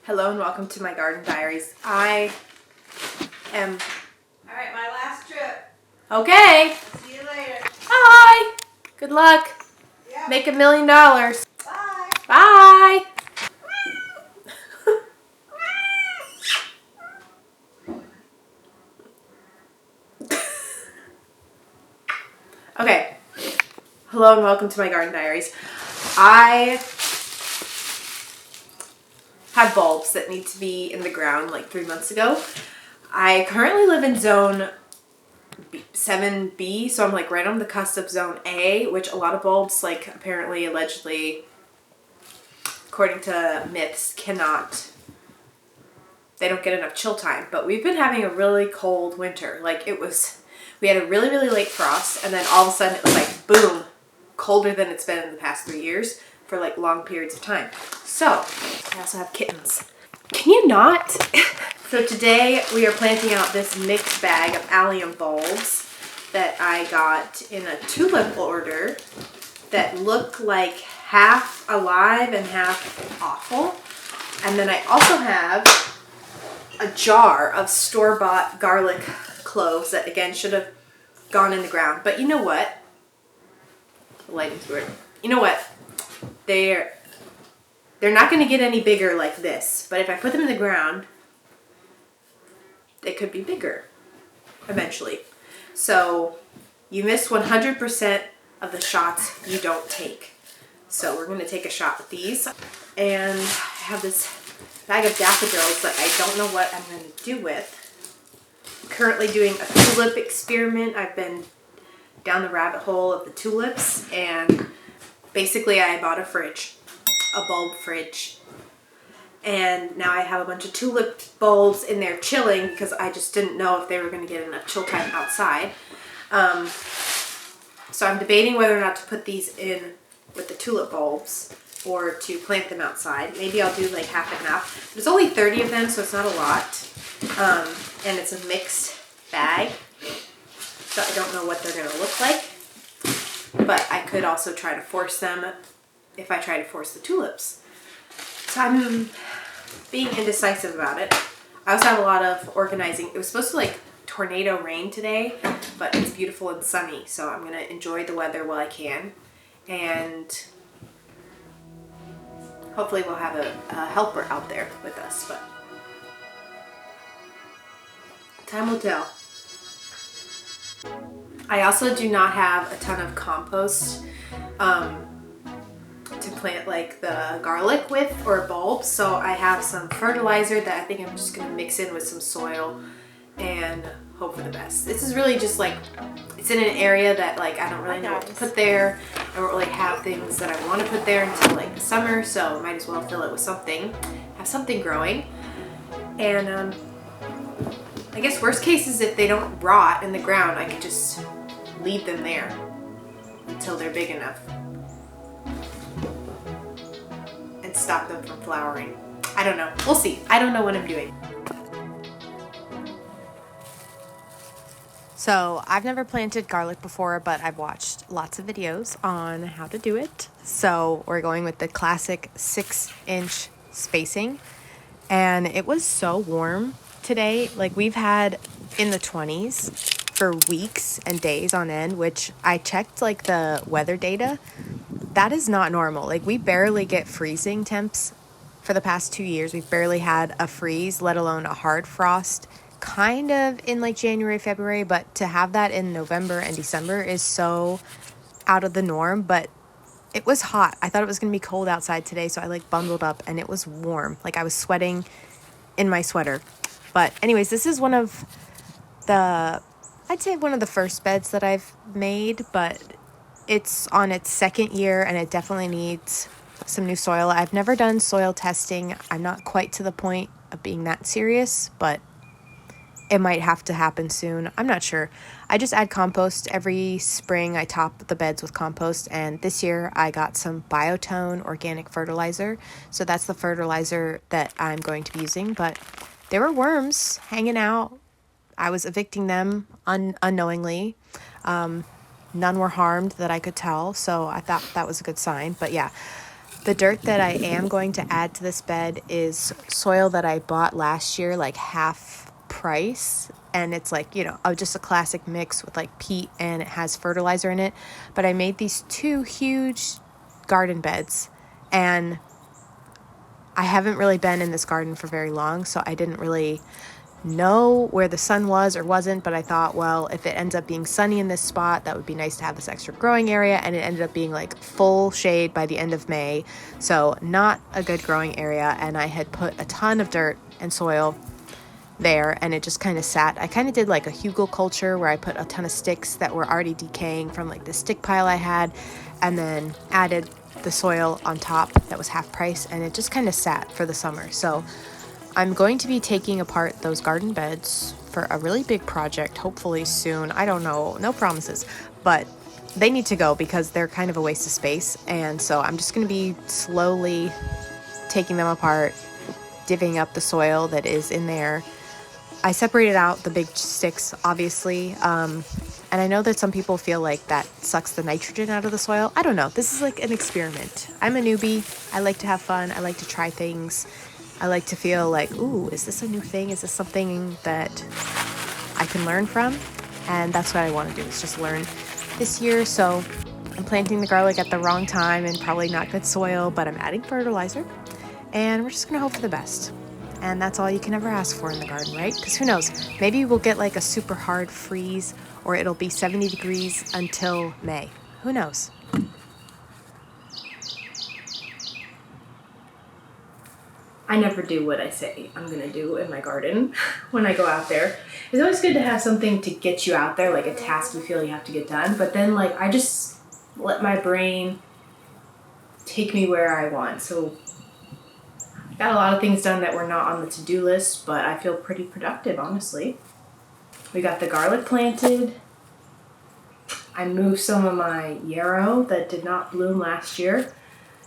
Hello and welcome to my garden diaries. I am... Alright, my last trip. Okay. I'll see you later. Bye. Good luck. Yep. Make $1 million. Bye. Bye. Okay. Hello and welcome to my garden diaries. I have bulbs that need to be in the ground like 3 months ago. I currently live in zone 7B, so I'm like right on the cusp of zone A, which a lot of bulbs, like apparently, allegedly, according to myths, they don't get enough chill time. But we've been having a really cold winter. Like we had a really, really late frost, and then all of a sudden it was like, boom, colder than it's been in the past 3 years for like long periods of time. So, I also have kittens. Can you not? So today we are planting out this mixed bag of allium bulbs that I got in a tulip order that look like half alive and half awful. And then I also have a jar of store-bought garlic cloves that again should have gone in the ground. But you know what? The lighting's weird. You know what? They're not going to get any bigger like this. But if I put them in the ground, they could be bigger eventually. So you miss 100% of the shots you don't take. So we're going to take a shot with these. And I have this bag of daffodils that I don't know what I'm going to do with. I'm currently doing a tulip experiment. I've been down the rabbit hole of the tulips, and basically I bought a fridge, a bulb fridge. And now I have a bunch of tulip bulbs in there chilling because I just didn't know if they were going to get enough chill time outside. So I'm debating whether or not to put these in with the tulip bulbs or to plant them outside. Maybe I'll do like half and half. There's only 30 of them, so it's not a lot. And it's a mixed bag. So I don't know what they're going to look like. But I could also try to force them if I try to force the tulips. So I'm being indecisive about it. I also have a lot of organizing. It was supposed to like tornado rain today, but it's beautiful and sunny. So I'm going to enjoy the weather while I can. And hopefully we'll have a helper out there with us. But time will tell. I also do not have a ton of compost to plant like the garlic with or bulbs, so I have some fertilizer that I think I'm just going to mix in with some soil and hope for the best. This is really just like, it's in an area that like I don't really know what to put there. I don't really have things that I want to put there until like the summer, so might as well fill it with something, have something growing. And I guess worst case is if they don't rot in the ground, I could just leave them there until they're big enough and stop them from flowering. I don't know. We'll see. I don't know what I'm doing. So I've never planted garlic before, but I've watched lots of videos on how to do it. So we're going with the classic 6-inch spacing. And it was so warm today. Like we've had in the 20s for weeks and days on end, which I checked like the weather data. That is not normal. Like we barely get freezing temps for the past 2 years. We've barely had a freeze, let alone a hard frost, kind of in like January, February, but to have that in November and December is so out of the norm. But it was hot. I thought it was going to be cold outside today, so I like bundled up and it was warm. Like I was sweating in my sweater. But anyways, this is one of the first beds that I've made, but it's on its second year and it definitely needs some new soil. I've never done soil testing. I'm not quite to the point of being that serious, but it might have to happen soon. I'm not sure. I just add compost every spring. I top the beds with compost, and this year I got some Biotone organic fertilizer. So that's the fertilizer that I'm going to be using, but there were worms hanging out. I was evicting them unknowingly. None were harmed that I could tell, so I thought that was a good sign. But yeah, The dirt that I am going to add to this bed is soil that I bought last year, like half price. And it's like, just a classic mix with like peat, and it has fertilizer in it. But I made these 2 huge garden beds, and I haven't really been in this garden for very long, so I didn't really know where the sun was or wasn't, but I thought, well, if it ends up being sunny in this spot, that would be nice to have this extra growing area, and it ended up being like full shade by the end of May, so not a good growing area, and I had put a ton of dirt and soil there, and it just kind of sat. I kind of did like a hugelkultur where I put a ton of sticks that were already decaying from like the stick pile I had, and then added the soil on top that was half price, and it just kind of sat for the summer. So I'm going to be taking apart those garden beds for a really big project, hopefully soon. I don't know, no promises, but they need to go because they're kind of a waste of space. And so I'm just going to be slowly taking them apart, divvying up the soil that is in there. I separated out the big sticks, obviously, and I know that some people feel like that sucks the nitrogen out of the soil. I don't know. This is like an experiment. I'm a newbie. I like to have fun. I like to try things. I like to feel like, ooh, is this a new thing? Is this something that I can learn from? And that's what I want to do, is just learn this year. So I'm planting the garlic at the wrong time and probably not good soil, but I'm adding fertilizer, and we're just going to hope for the best. And that's all you can ever ask for in the garden, right? Because who knows? Maybe we'll get like a super hard freeze, or it'll be 70 degrees until May. Who knows? I never do what I say I'm going to do in my garden when I go out there. It's always good to have something to get you out there, like a task you feel you have to get done. But then like I just let my brain take me where I want. So got a lot of things done that were not on the to-do list, but I feel pretty productive, honestly. We got the garlic planted. I moved some of my yarrow that did not bloom last year,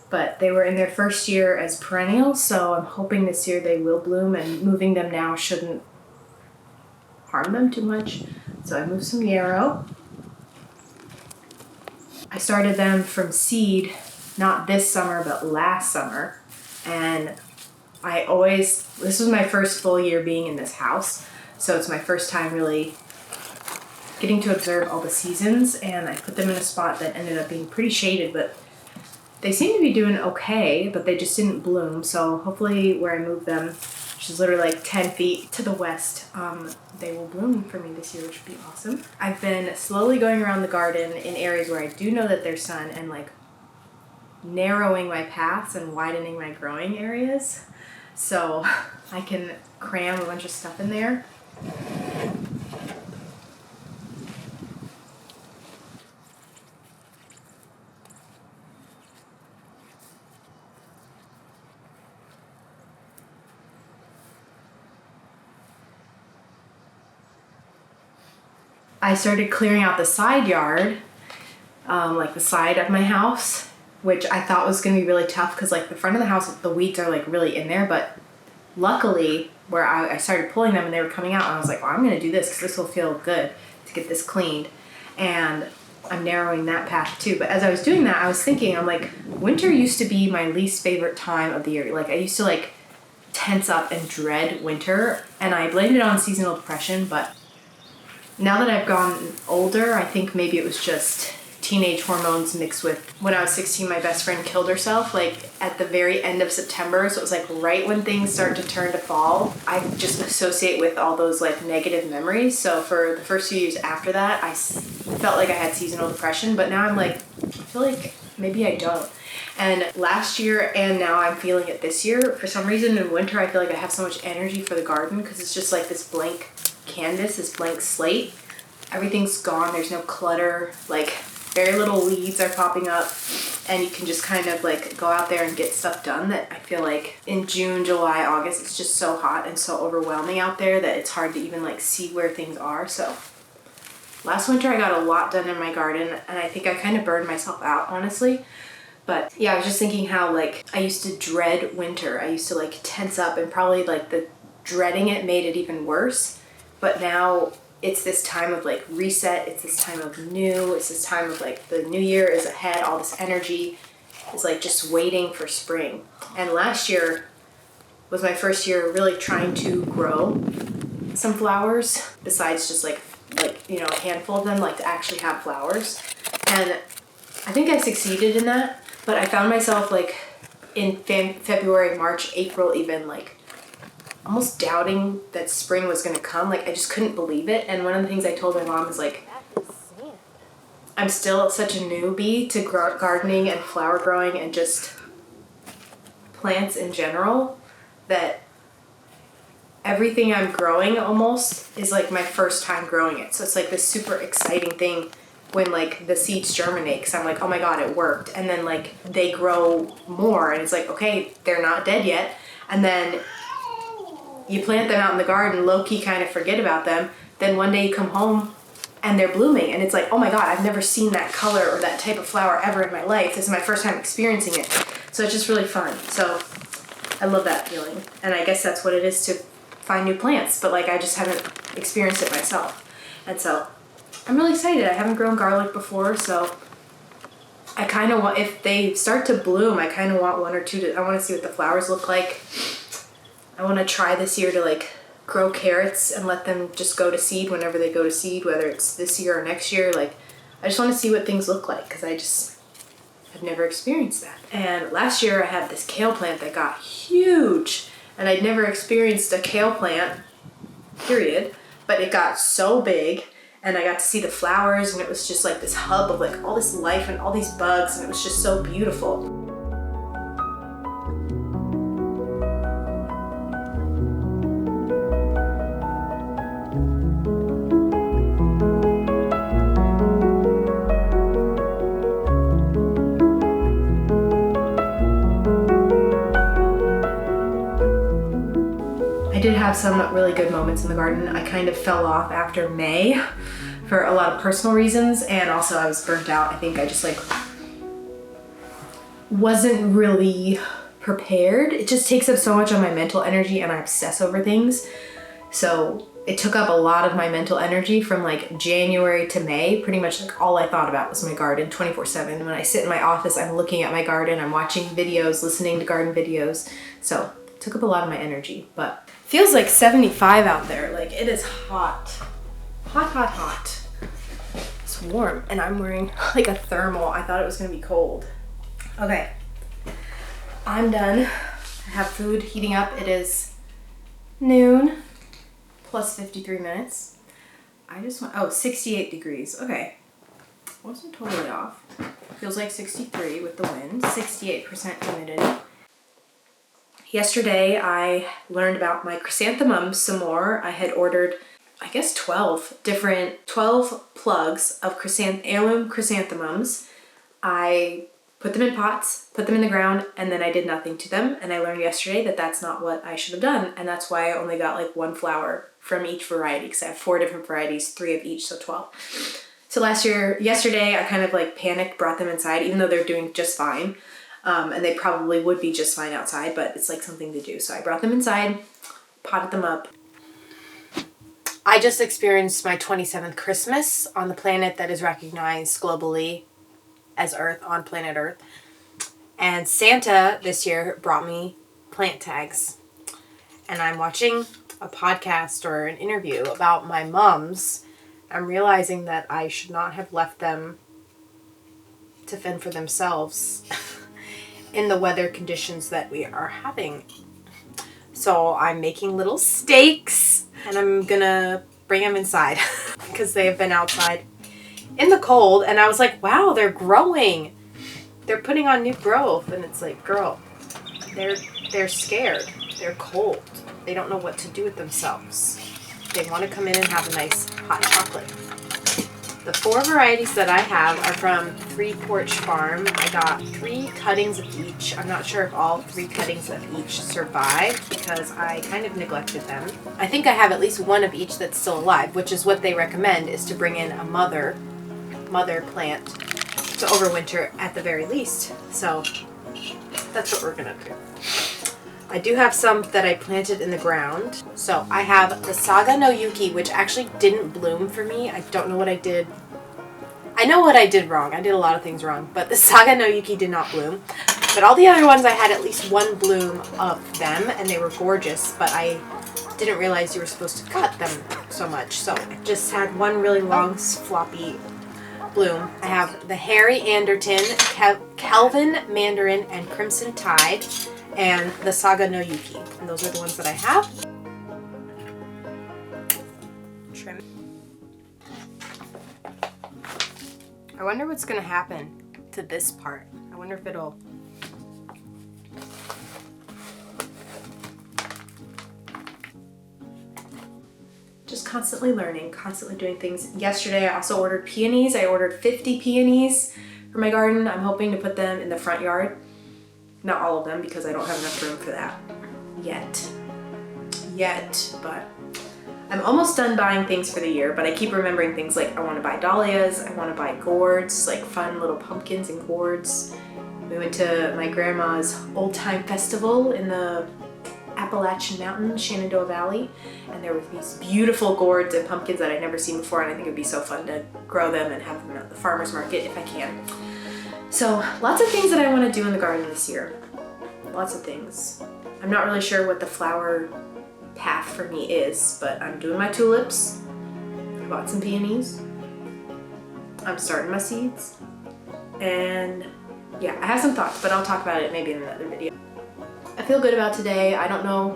but they were in their first year as perennials, so I'm hoping this year they will bloom, and moving them now shouldn't harm them too much. So I moved some yarrow. I started them from seed, not this summer, but last summer, and this was my first full year being in this house, so it's my first time really getting to observe all the seasons, and I put them in a spot that ended up being pretty shaded, but they seem to be doing okay, but they just didn't bloom. So hopefully where I moved them, which is literally like 10 feet to the west, they will bloom for me this year, which would be awesome. I've been slowly going around the garden in areas where I do know that there's sun, and like narrowing my paths and widening my growing areas, so I can cram a bunch of stuff in there. I started clearing out the side yard, like the side of my house, which I thought was going to be really tough because like the front of the house, the weeds are like really in there, but luckily where I started pulling them and they were coming out, and I was like, well, I'm going to do this because this will feel good to get this cleaned. And I'm narrowing that path too. But as I was doing that, I was thinking, I'm like, winter used to be my least favorite time of the year. Like I used to like tense up and dread winter, and I blamed it on seasonal depression, but now that I've gone older, I think maybe it was just teenage hormones mixed with when I was 16, my best friend killed herself like at the very end of September. So it was like right when things start to turn to fall. I just associate with all those like negative memories. So for the first few years after that, I felt like I had seasonal depression, but now I'm like, I feel like maybe I don't. And last year and now I'm feeling it this year. For some reason in winter, I feel like I have so much energy for the garden because it's just like this blank canvas, this blank slate. Everything's gone. There's no clutter. Like very little weeds are popping up, and you can just kind of like go out there and get stuff done that I feel like in June, July, August, it's just so hot and so overwhelming out there that it's hard to even like see where things are. So last winter I got a lot done in my garden, and I think I kind of burned myself out, honestly. But yeah, I was just thinking how like I used to dread winter. I used to like tense up, and probably like the dreading it made it even worse. But now it's this time of like reset, it's this time of new, it's this time of like the new year is ahead, all this energy, is like just waiting for spring. And last year was my first year really trying to grow some flowers besides just like you know, a handful of them, like to actually have flowers. And I think I succeeded in that, but I found myself like in February, March, April even, like almost doubting that spring was gonna come. Like I just couldn't believe it. And one of the things I told my mom is like, I'm still such a newbie to gardening and flower growing and just plants in general, that everything I'm growing almost is like my first time growing it. So it's like this super exciting thing when like the seeds germinate, because I'm like, oh my god, it worked. And then like they grow more and it's like, okay, they're not dead yet. And then you plant them out in the garden, low-key kind of forget about them. Then one day you come home and they're blooming and it's like, oh my god, I've never seen that color or that type of flower ever in my life. This is my first time experiencing it. So it's just really fun. So I love that feeling. And I guess that's what it is to find new plants, but like I just haven't experienced it myself. And so I'm really excited. I haven't grown garlic before, so I kind of want, if they start to bloom, I kind of want one or two I want to see what the flowers look like. I want to try this year to like grow carrots and let them just go to seed whenever they go to seed, whether it's this year or next year. Like I just want to see what things look like, because I've never experienced that. And last year I had this kale plant that got huge, and I'd never experienced a kale plant, period, but it got so big and I got to see the flowers and it was just like this hub of like all this life and all these bugs, and it was just so beautiful. I did have some really good moments in the garden. I kind of fell off after May for a lot of personal reasons, and also I was burnt out. I think I just like wasn't really prepared. It just takes up so much of my mental energy and I obsess over things. So it took up a lot of my mental energy from like January to May. Pretty much like all I thought about was my garden 24/7. When I sit in my office, I'm looking at my garden, I'm watching videos, listening to garden videos. So it took up a lot of my energy, but feels like 75 out there. Like it is hot. Hot, hot, hot. It's warm and I'm wearing like a thermal. I thought it was gonna be cold. Okay, I'm done. I have food heating up. It is noon plus 53 minutes. I just want, 68 degrees. Okay, wasn't totally off. Feels like 63 with the wind, 68% humidity. Yesterday, I learned about my chrysanthemums some more. I had ordered, I guess, 12 plugs of heirloom chrysanthemums. I put them in pots, put them in the ground, and then I did nothing to them. And I learned yesterday that that's not what I should have done. And that's why I only got like one flower from each variety, because I have 4 different varieties, 3 of each, so 12. So yesterday, I kind of like panicked, brought them inside, even though they're doing just fine. And they probably would be just fine outside, but it's like something to do. So I brought them inside, potted them up. I just experienced my 27th Christmas on the planet that is recognized globally as Earth, on planet Earth. And Santa this year brought me plant tags. And I'm watching a podcast or an interview about my mums. I'm realizing that I should not have left them to fend for themselves in the weather conditions that we are having. So I'm making little stakes and I'm gonna bring them inside because they have been outside in the cold, and I was like, wow, they're growing. They're putting on new growth, and it's like, girl, they're scared. They're cold. They don't know what to do with themselves. They want to come in and have a nice hot chocolate. The 4 varieties that I have are from Porch Farm. I got 3 cuttings of each. I'm not sure if all 3 cuttings of each survived because I kind of neglected them. I think I have at least one of each that's still alive, which is what they recommend, is to bring in a mother plant to overwinter at the very least. So that's what we're gonna do. I do have some that I planted in the ground. So I have the SAGA no YUKI, which actually didn't bloom for me. I don't know what I did. I know what I did wrong. I did a lot of things wrong, but the Saga no Yuki did not bloom. But all the other ones, I had at least one bloom of them, and they were gorgeous, but I didn't realize you were supposed to cut them so much. So I just had one really long, floppy bloom. I have the Hairy Anderton, Kelvin, Mandarin, and Crimson Tide, and the Saga no Yuki. And those are the ones that I have. Trim. I wonder what's going to happen to this part. I wonder if it'll... Just constantly learning, constantly doing things. Yesterday I also ordered peonies. I ordered 50 peonies for my garden. I'm hoping to put them in the front yard. Not all of them because I don't have enough room for that yet, but I'm almost done buying things for the year, but I keep remembering things like I want to buy dahlias, I want to buy gourds, like fun little pumpkins and gourds. We went to my grandma's old time festival in the Appalachian Mountains, Shenandoah Valley, and there were these beautiful gourds and pumpkins that I'd never seen before, and I think it'd be so fun to grow them and have them at the farmer's market if I can. So lots of things that I want to do in the garden this year. Lots of things. I'm not really sure what the flower path for me is, but I'm doing my tulips. I bought some peonies. I'm starting my seeds. And yeah, I have some thoughts, but I'll talk about it maybe in another video. I feel good about today. I don't know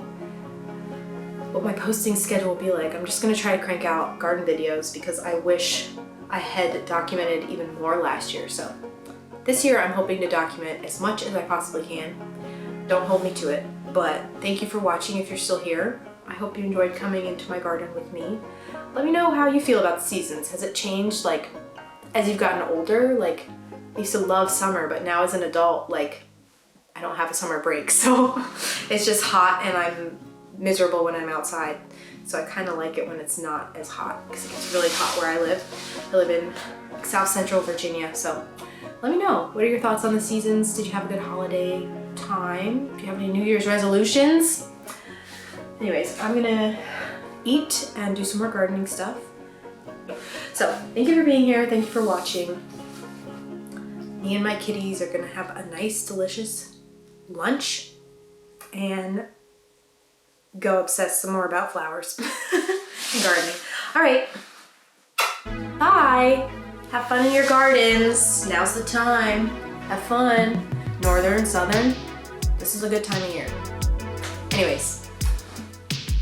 what my posting schedule will be like. I'm just gonna try to crank out garden videos because I wish I had documented even more last year. So this year I'm hoping to document as much as I possibly can. Don't hold me to it, but thank you for watching if you're still here. I hope you enjoyed coming into my garden with me. Let me know how you feel about the seasons. Has it changed, like, as you've gotten older? Like, I used to love summer, but now as an adult, like, I don't have a summer break, so it's just hot and I'm miserable when I'm outside. So I kind of like it when it's not as hot because it gets really hot where I live. I live in South Central Virginia, so let me know. What are your thoughts on the seasons? Did you have a good holiday time? Do you have any New Year's resolutions? Anyways, I'm gonna eat and do some more gardening stuff. So thank you for being here. Thank you for watching. Me and my kitties are gonna have a nice, delicious lunch and go obsess some more about flowers and gardening. All right, bye. Have fun in your gardens. Now's the time. Have fun. Northern, southern, this is a good time of year. Anyways,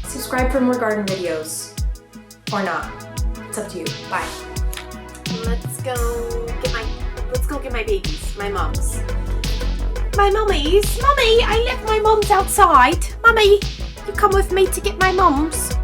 subscribe for more garden videos or not. It's up to you. Bye. Let's go get my babies, my mums. My mummies. Mummy, I left my mums outside. Mummy, you come with me to get my mums.